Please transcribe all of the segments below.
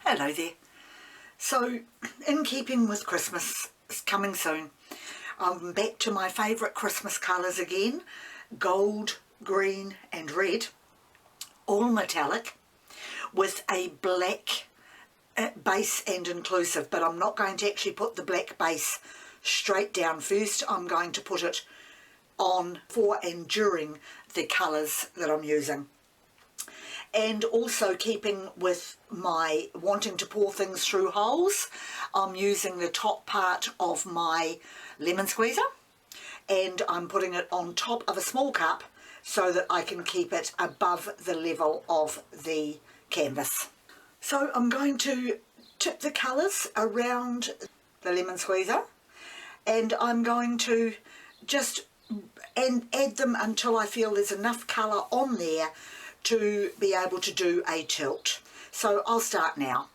Hello there. So, in keeping with Christmas, it's coming soon, I'm back to my favourite Christmas colours again, gold, green and red, all metallic, with a black base and inclusive, but I'm not going to actually put the black base straight down first. I'm going to put it on for and during the colours that I'm using. And also keeping with my wanting to pour things through holes, I'm using the top part of my lemon squeezer and I'm putting it on top of a small cup so that I can keep it above the level of the canvas. So I'm going to tip the colours around the lemon squeezer and I'm going to just add them until I feel there's enough colour on there to be able to do a tilt. So I'll start now.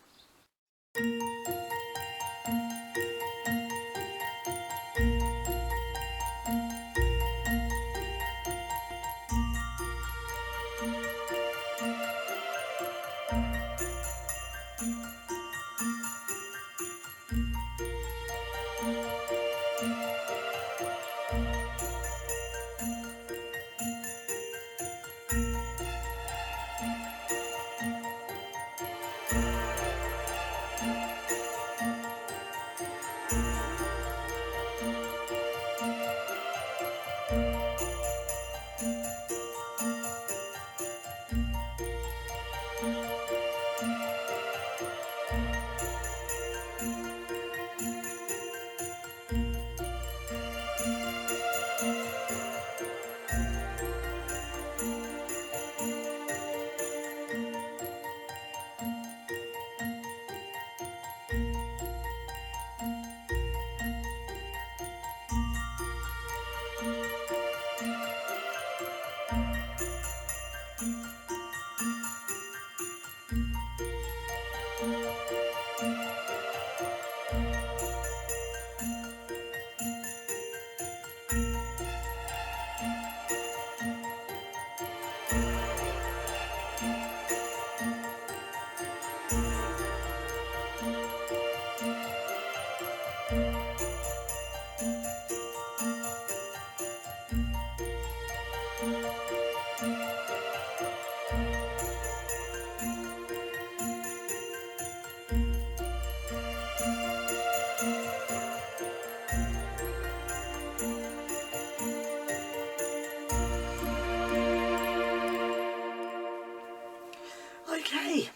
Okay,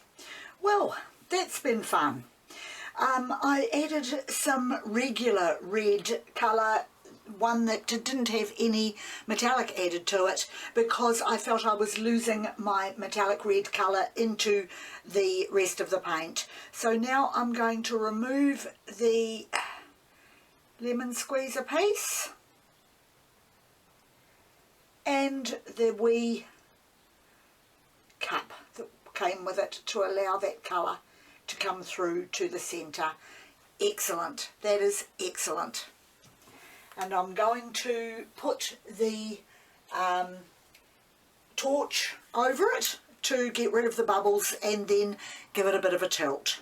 well, that's been fun. I added some regular red colour, one that didn't have any metallic added to it, because I felt I was losing my metallic red colour into the rest of the paint. So now I'm going to remove the lemon squeezer piece and the wee cup that came with it to allow that colour to come through to the centre. Excellent, that is excellent. And I'm going to put the torch over it to get rid of the bubbles and then give it a bit of a tilt.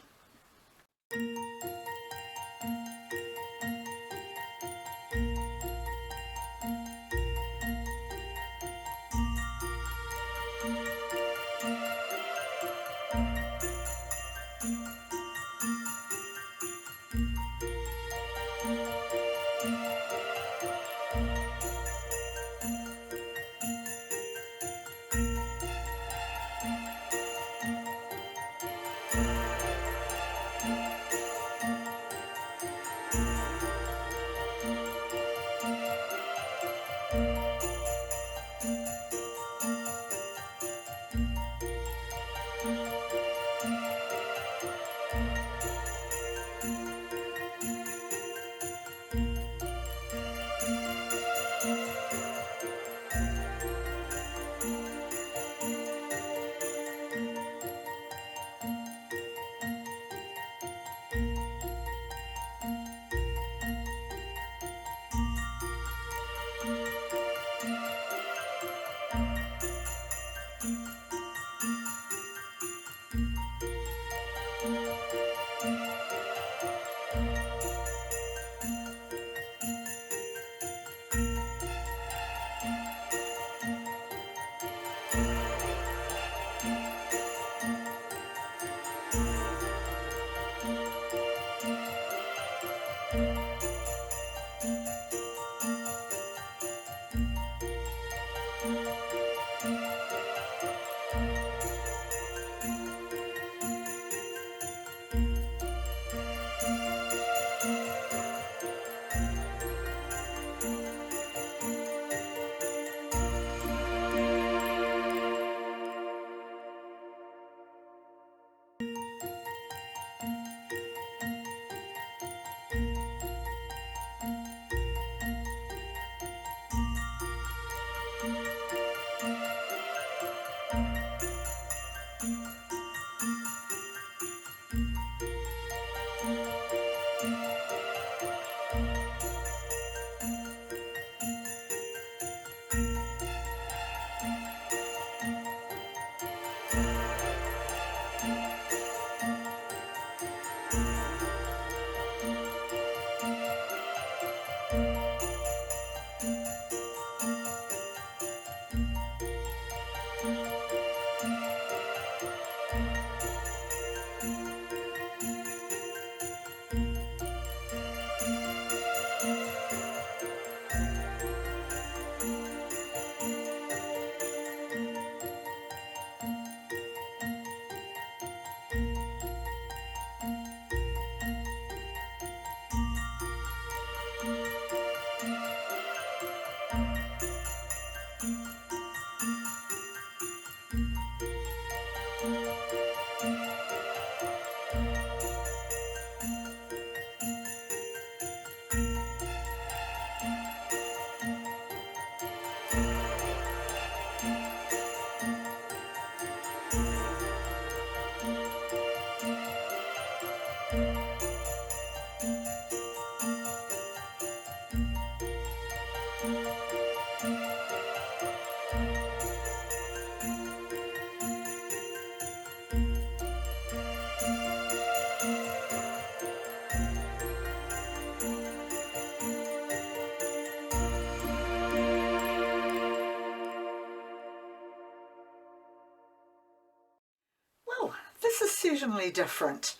Well, this is certainly different.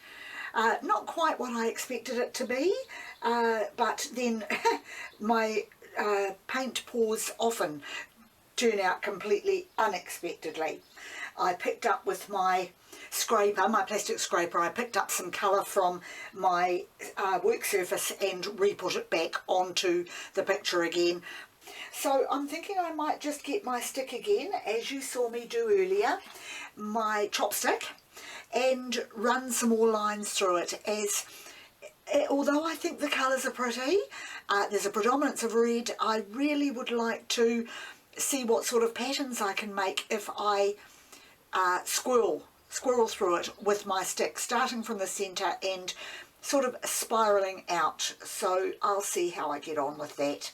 Not quite what I expected it to be, but then my paint pours often turn out completely unexpectedly. I picked up with my scraper, my plastic scraper, I picked up some colour from my work surface and re-put it back onto the picture again. So I'm thinking I might just get my stick again, as you saw me do earlier, my chopstick, and run some more lines through it, as although I think the colours are pretty, there's a predominance of red, I really would like to see what sort of patterns I can make if I squirrel through it with my stick, starting from the centre and sort of spiralling out. So I'll see how I get on with that.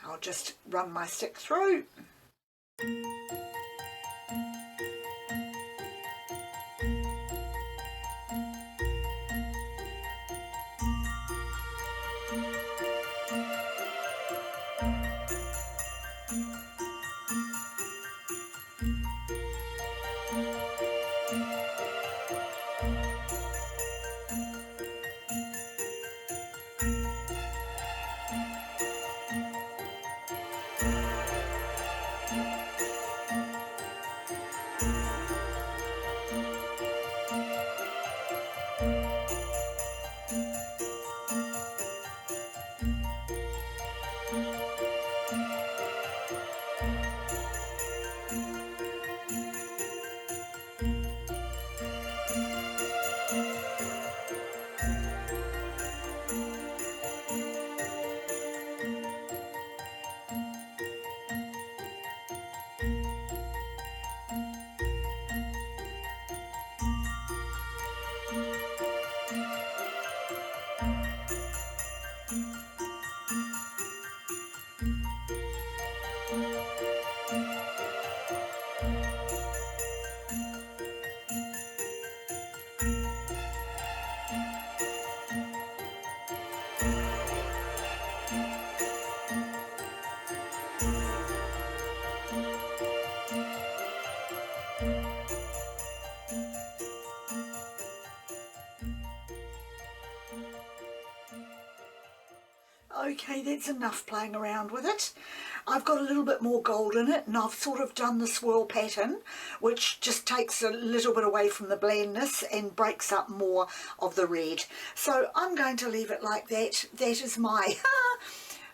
I'll just run my stick through. Okay, that's enough playing around with it. I've got a little bit more gold in it, and I've sort of done the swirl pattern, which just takes a little bit away from the blandness and breaks up more of the red. So I'm going to leave it like that. That is my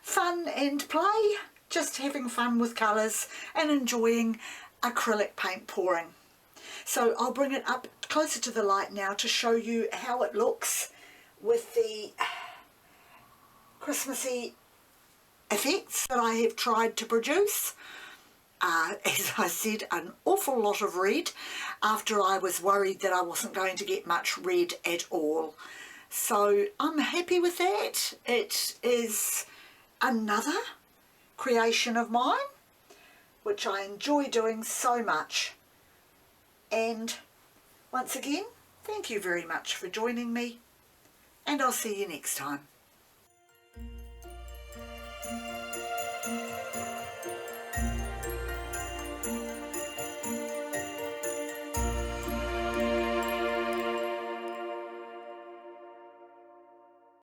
fun and play, just having fun with colours and enjoying acrylic paint pouring. So I'll bring it up closer to the light now to show you how it looks with the Christmassy effects that I have tried to produce. As I said, an awful lot of red after I was worried that I wasn't going to get much red at all. So I'm happy with that. It is another creation of mine, which I enjoy doing so much. And Once again, thank you very much for joining me, and I'll see you next time.